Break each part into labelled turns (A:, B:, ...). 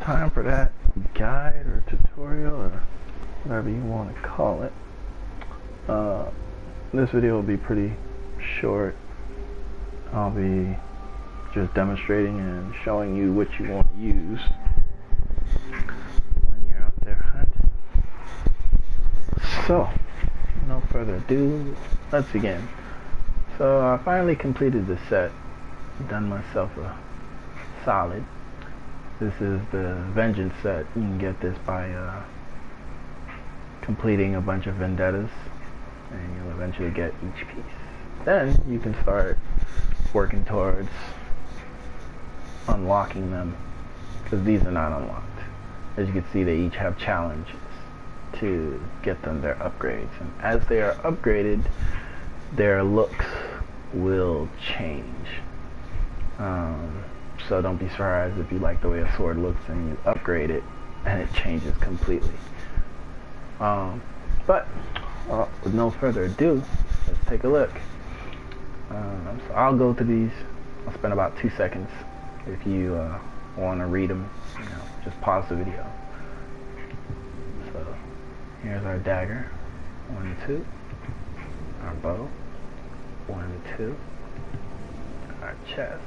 A: time for that guide or tutorial or whatever you want to call it. This video will be pretty short. I'll be just demonstrating and showing you what you want to use when you're out there hunting. So, no further ado, let's begin. So I finally completed the set, done myself a solid. This is the Vengeance set. You can get this by completing a bunch of vendettas, and you'll eventually get each piece. Then you can start working towards unlocking them, because these are not unlocked. As you can see, they each have challenges to get them their upgrades, and as they are upgraded, their looks will change. So don't be surprised if you like the way a sword looks and you upgrade it and it changes completely. But with no further ado, let's take a look. So I'll go through these. I'll spend about 2 seconds. If you want to read them, just pause the video. So here's our dagger, 1 and 2. Our bow, 1 and 2. Our chest,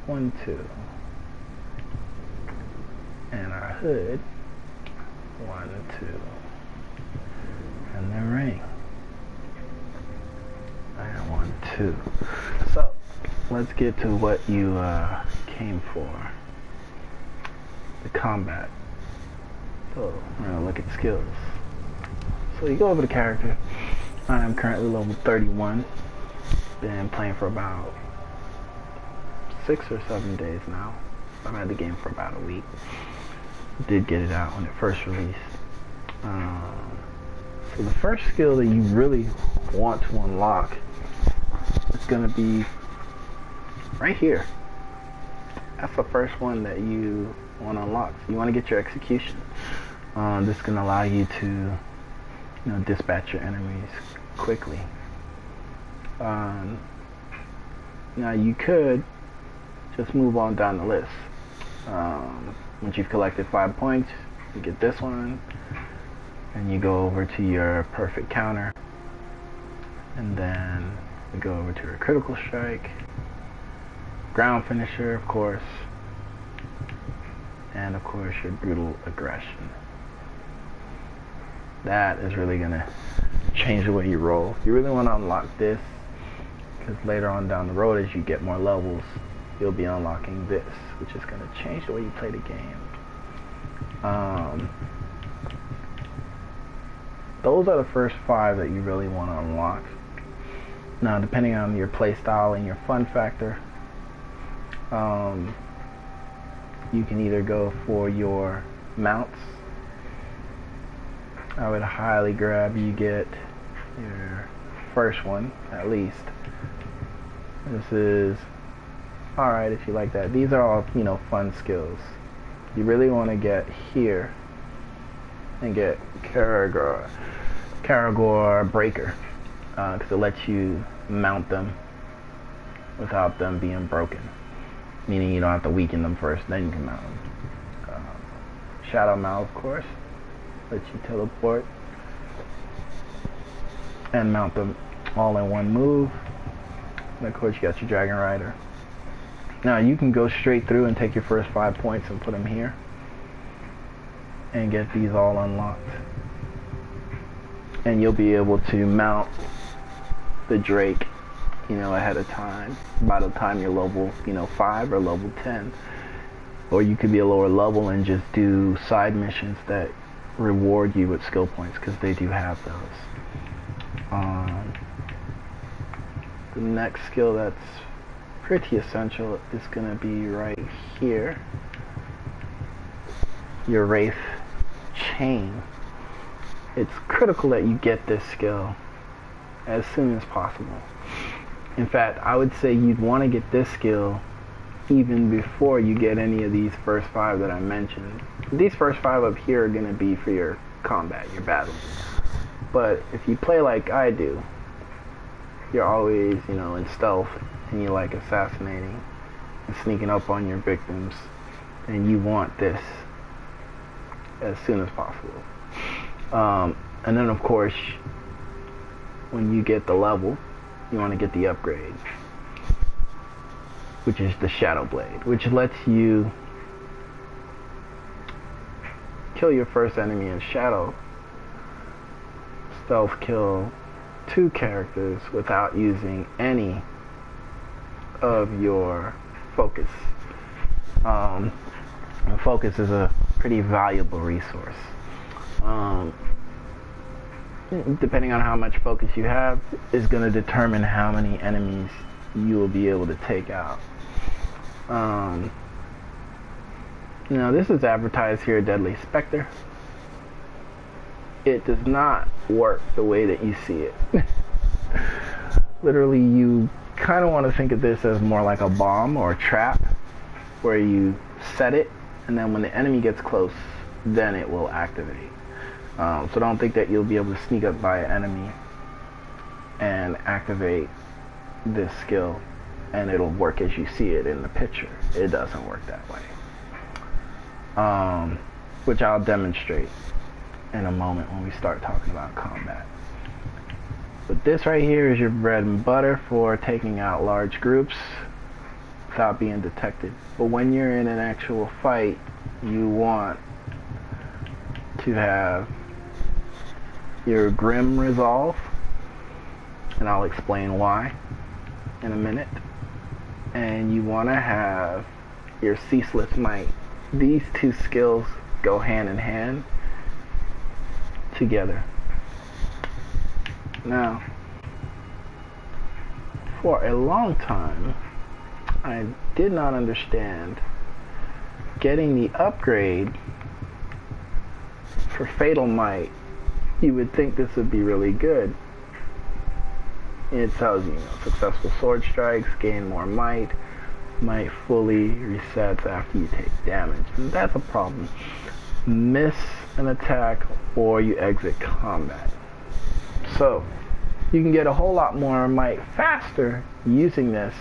A: 1, 2. And our hood, 1 and 2. And the ring, and 1, 2. So let's get to what you came for. The combat. So we're gonna look at skills. So you go over the character. I am currently level 31. Been playing for about 6 or 7 days now. I've had the game for about a week. Did get it out when it first released. So the first skill that you really want to unlock is going to be right here. That's the first one that you want to unlock. So you want to get your execution. This can allow you to dispatch your enemies quickly. Now you could just move on down the list. Once you've collected 5 points, you get this one, and you go over to your perfect counter, and then you go over to your critical strike, ground finisher, of course, and of course your brutal aggression. That is really gonna change the way you roll. You really want to unlock this, because later on down the road, as you get more levels, you'll be unlocking this, which is going to change the way you play the game. Those are the first 5 that you really want to unlock. Now, depending on your play style and your fun factor, you can either go for your mounts. I would highly grab you get your first one, at least. This is alright if you like that. These are all, fun skills. You really want to get here and get Karagor Breaker, because it lets you mount them without them being broken. Meaning you don't have to weaken them first, then you can mount them. Shadow Mount, of course, lets you teleport and mount them all in one move. And of course you got your Dragon Rider. Now you can go straight through and take your first 5 points and put them here and get these all unlocked, and you'll be able to mount the Drake ahead of time by the time you're level 5 or level 10. Or you could be a lower level and just do side missions that reward you with skill points, because they do have those. The next skill that's pretty essential is going to be right here. Your Wraith Chain. It's critical that you get this skill as soon as possible. In fact, I would say you'd want to get this skill even before you get any of these first 5 that I mentioned. These first 5 up here are going to be for your combat, your battling. But if you play like I do, you're always, in stealth, and you like assassinating and sneaking up on your victims. and you want this as soon as possible. And then of course, when you get the level, you want to get the upgrade, which is the Shadow Blade, which lets you kill your first enemy in shadow, stealth kill 2 characters without using any of your focus. And focus is a pretty valuable resource. Depending on how much focus you have is going to determine how many enemies you will be able to take out. Now this is advertised here, Deadly Spectre. It does not work the way that you see it. Literally, you kind of want to think of this as more like a bomb or a trap, where you set it, and then when the enemy gets close, then it will activate. So don't think that you'll be able to sneak up by an enemy and activate this skill and it'll work as you see it in the picture. It doesn't work that way. Which I'll demonstrate in a moment when we start talking about combat. But this right here is your bread and butter for taking out large groups without being detected. But when you're in an actual fight, you want to have your grim resolve, and I'll explain why in a minute. And you want to have your ceaseless might. These two skills go hand in hand together. Now, for a long time, I did not understand getting the upgrade for Fatal Might. You would think this would be really good. It tells you, successful sword strikes, gain more might fully resets after you take damage. And that's a problem. Miss an attack or you exit combat. So, you can get a whole lot more might faster using this,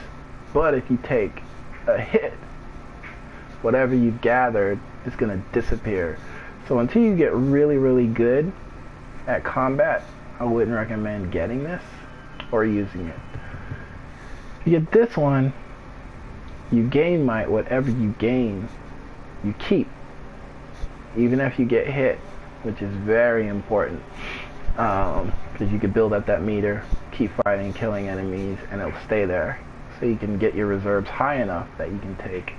A: but if you take a hit, whatever you've gathered is going to disappear. So until you get really, really good at combat, I wouldn't recommend getting this or using it. If you get this one, you gain might. Whatever you gain, you keep. Even if you get hit, which is very important. Because you can build up that meter, keep fighting, killing enemies, and it'll stay there. So you can get your reserves high enough that you can take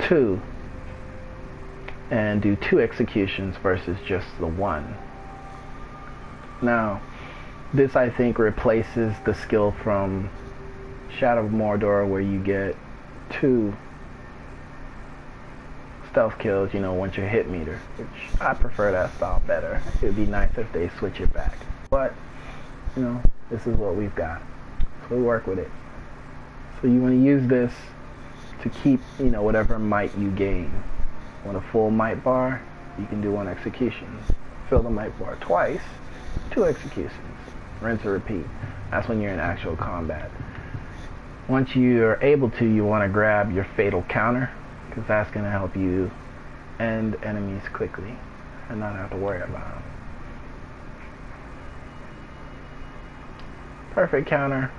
A: 2 and do 2 executions versus just the 1. Now, this I think replaces the skill from Shadow of Mordor where you get 2 stealth kills, once your hit meter, which I prefer that style better. It would be nice if they switch it back. But, this is what we've got. So we work with it. So you want to use this to keep, whatever might you gain. Want a full might bar, you can do 1 execution. Fill the might bar twice, 2 executions. Rinse and repeat. That's when you're in actual combat. Once you're able to, you want to grab your fatal counter, because that's going to help you end enemies quickly and not have to worry about them. Perfect counter.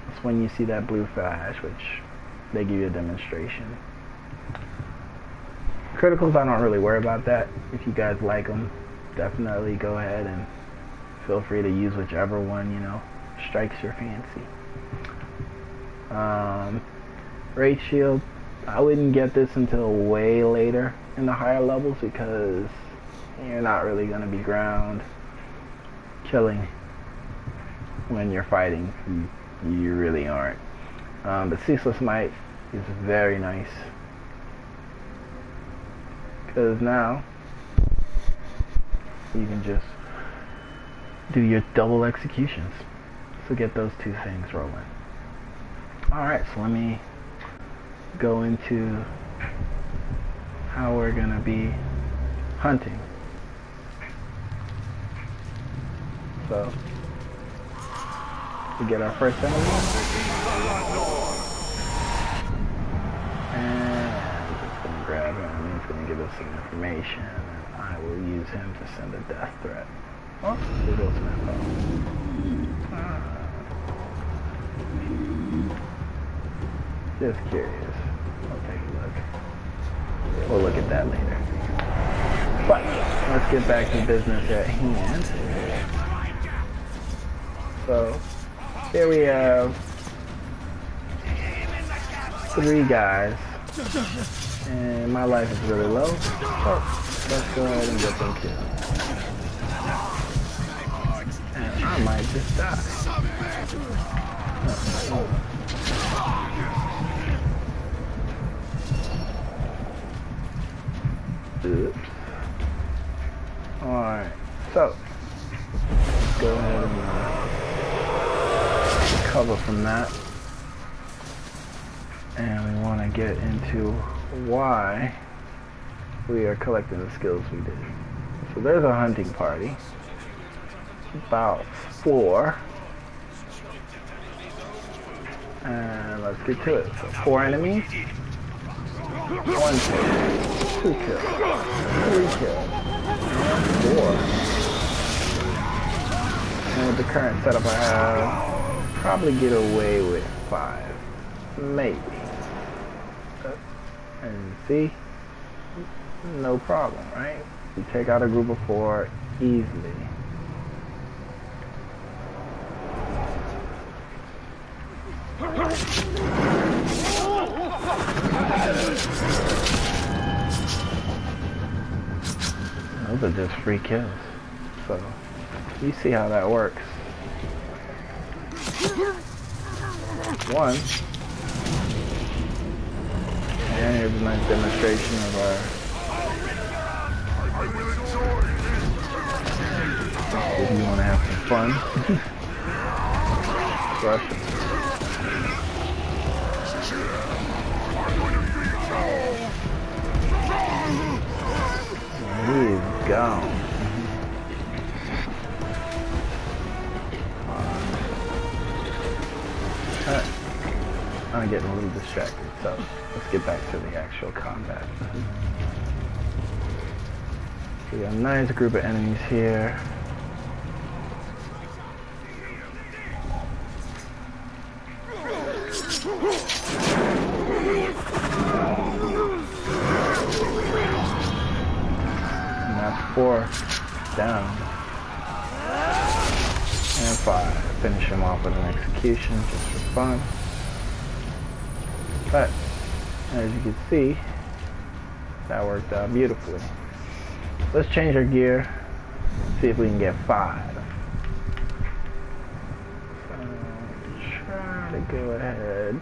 A: That's when you see that blue flash, which they give you a demonstration. Criticals, I don't really worry about that. If you guys like them, definitely go ahead and feel free to use whichever one, strikes your fancy. Rage Shield, I wouldn't get this until way later in the higher levels because you're not really going to be ground killing when you're fighting. You really aren't. But Ceaseless Might is very nice because now you can just do your double executions. So get those 2 things rolling. Alright, so let me go into how we're gonna be hunting. So we get our first enemy, and us some information, and I will use him to send a death threat. Oh, there goes some info. Just curious. I'll take a look. We'll look at that later. But let's get back to business at hand. So here we have 3 guys, and my life is really low. So let's go ahead and get them killed. And I might just die. Oops. Alright, so let's go ahead and recover from that. And we want to get into why we are collecting the skills we did. So there's a hunting party. About 4. And let's get to it. So 4 enemies. 1 kill. 2 kills. 3 kills. And 4. And with the current setup I have, probably get away with 5. Maybe. And see? No problem, right? We take out a group of 4 easily. Those are just free kills. So, you see how that works. 1. And here's a nice demonstration of our... if you want to have some fun. Rush. He's gone. I'm getting a little distracted, so let's get back to the actual combat. We got a nice group of enemies here. And that's 4 down. And 5. Finish him off with an execution just for fun. But, as you can see, that worked out beautifully. Let's change our gear, see if we can get 5. So, try to go ahead.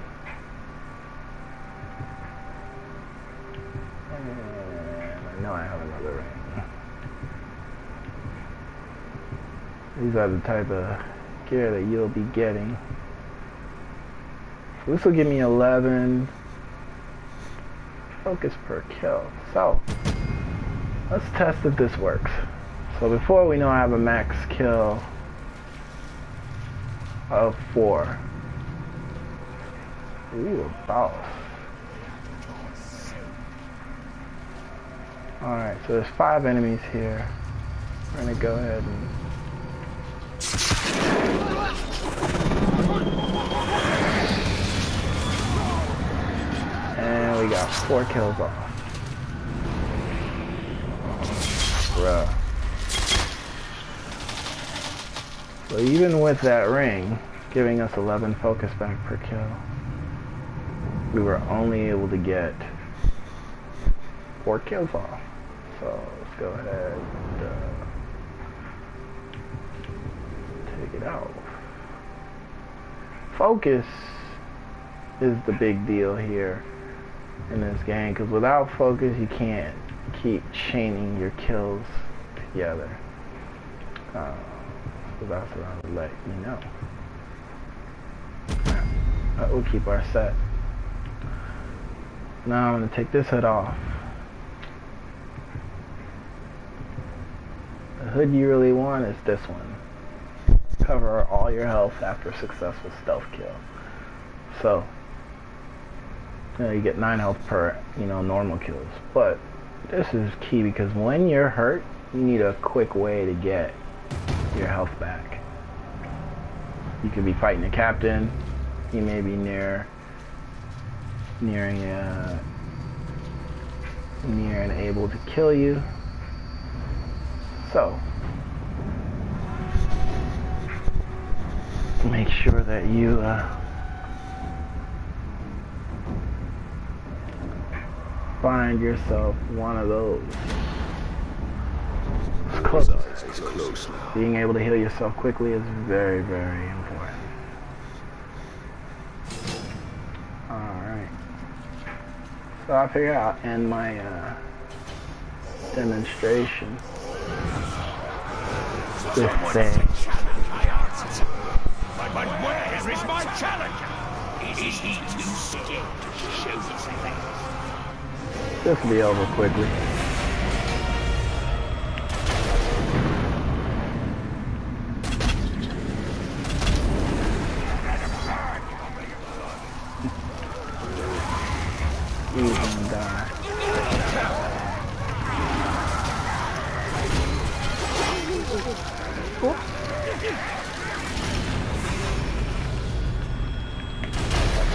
A: And I know I have another ring. These are the type of gear that you'll be getting. This will give me 11 focus per kill. So, let's test if this works. So before we know I have a max kill of 4. Ooh, a boss. Alright, so there's 5 enemies here. We're gonna go ahead and... and we got 4 kills off. Bruh. So even with that ring giving us 11 focus back per kill, we were only able to get 4 kills off. So let's go ahead and take it out. Focus is the big deal here in this game, because without focus you can't keep chaining your kills together. So that's what I would let you know. We'll keep our set. Now I'm going to take this hood off. The hood you really want is this one. Cover all your health after a successful stealth kill. So, you get 9 health per, normal kills. But This is key because when you're hurt, you need a quick way to get your health back. You could be fighting a captain. He may be near and able to kill you. So make sure that you find yourself one of those. It's close.
B: It's close now.
A: Being able to heal yourself quickly is very, very important. Alright. So I figured I'll end my demonstration with saying,
B: But where is my challenger? Is he too scared to show his face?
A: this will be over quickly. He's gonna die.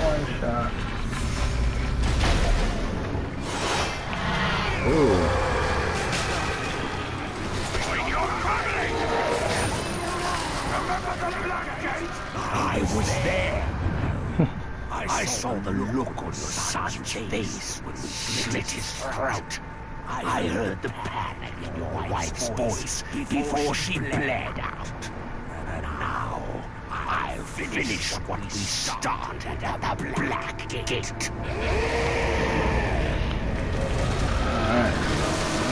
A: One shot. Ooh.
B: I was there. I saw the look on your son's face when we slit his throat. I heard the panic in your wife's voice before she bled out. And now, I'll finish what we started at the Black Gate.
A: Alright.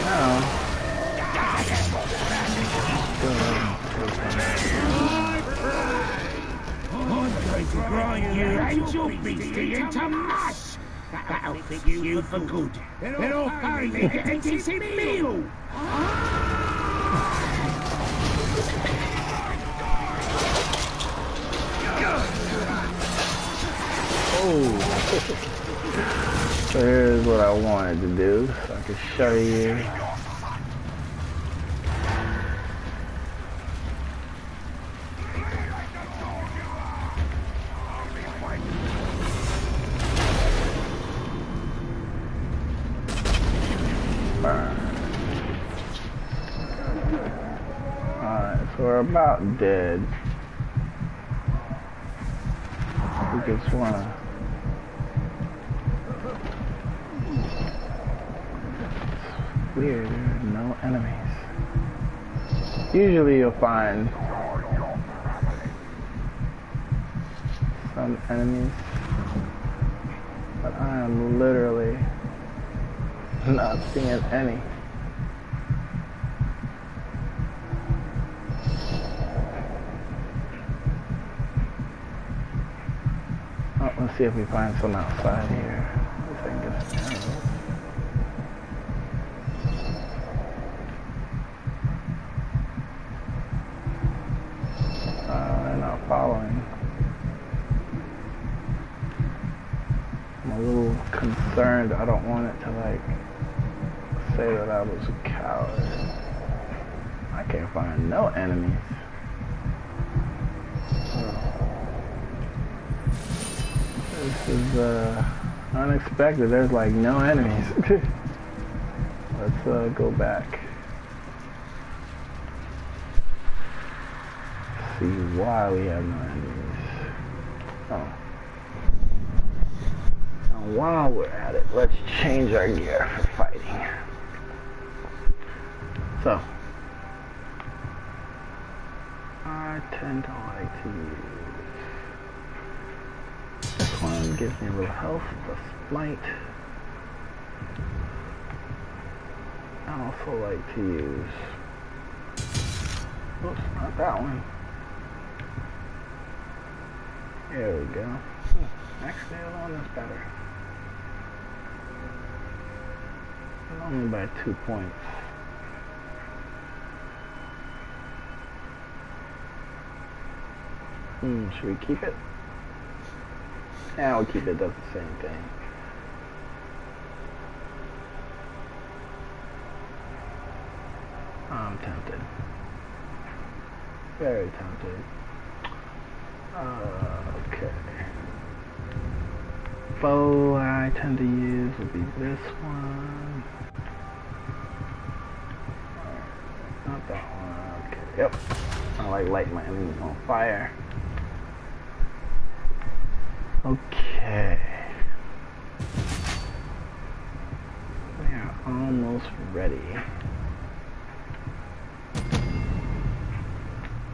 A: Now.
B: I'm going to grind you angel beastie into mush! That'll fit you for good. Then I'll finally get a decent meal!
A: Oh! So here's what I wanted to do, so I can show you. Alright, so we're about dead. We just wanna weird, there are no enemies. Usually you'll find some enemies, but I am literally not seeing any. Oh, let's see if we find some outside here. I think it's arrows. They're not following. I'm a little concerned. I don't want it to like say that I was a coward. I can't find no enemies. This is unexpected. There's like no enemies. Let's go back. See why we have no enemies. Oh. Now while we're at it, let's change our gear for fighting. So, I tend to like to use this one. Gives me a little health plus flight. I also like to use, oops, not that one. There we go. Actually, the one is better. Only by 2 points. Should we keep it? Yeah, we'll keep it. Does the same thing. tempted. Very tempted. Okay. Bow I tend to use would be this one. Not that one. Okay. Yep. I like lighting my enemies on fire. Okay. We are almost ready.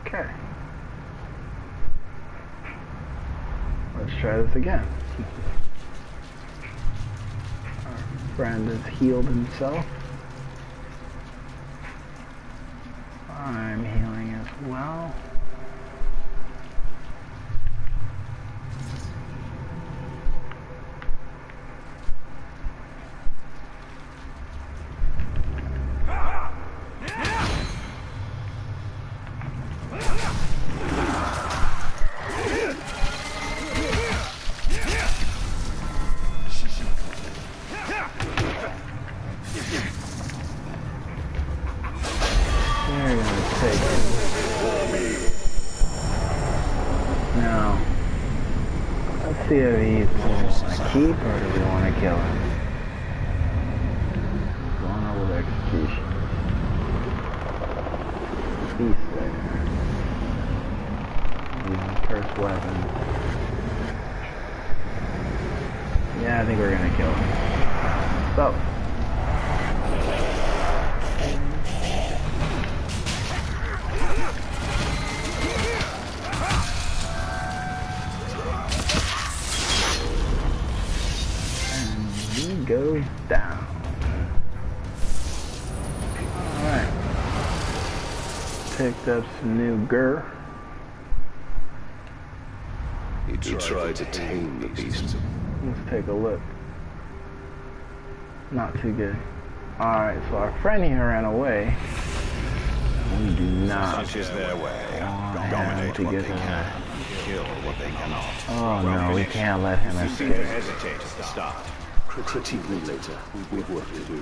A: Okay. Let's try this again. Our friend has healed himself. I'm healing as well. See if he's want to keep or do we want to kill him? Going over the execution. Beast there. Using cursed weapon. Yeah, I think we're gonna kill him. So. Goes down. Alright. Picked up some new gear.
C: He tried to tame the beast.
A: Let's take a look. Not too good. Alright, so our friend here ran away. We do not.
C: Such is their way.
A: Dominate what they
C: can, kill what they cannot.
A: Oh no, we can't let him
C: You seem to
A: escape.
C: hesitate at the start. Critique me later. We've work to do.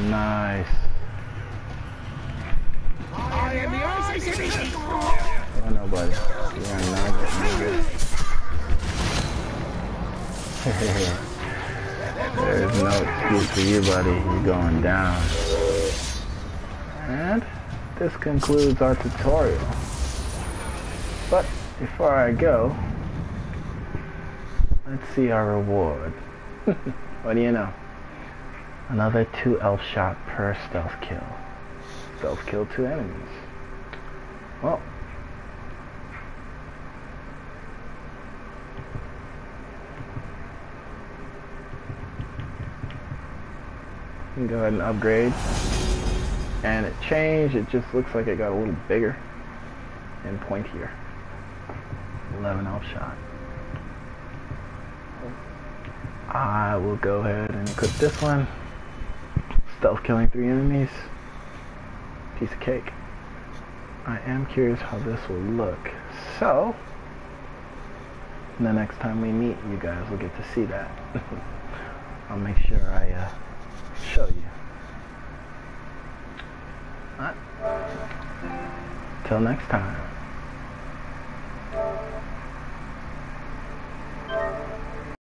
A: Nice.
B: I am the Isis.
A: Oh no, buddy. You are not getting good. There's no excuse for you, buddy. You're going down. And this concludes our tutorial. But before I go, let's see our reward. What do you know? Another 2 elf shot per stealth kill. Stealth kill 2 enemies. Well, you can go ahead and upgrade. And it changed, it just looks like it got a little bigger and pointier. 11 elf shot. I will go ahead and equip this one. Stealth killing 3 enemies. Piece of cake. I am curious how this will look. So, the next time we meet, you guys will get to see that. I'll make sure I show you. Till next time.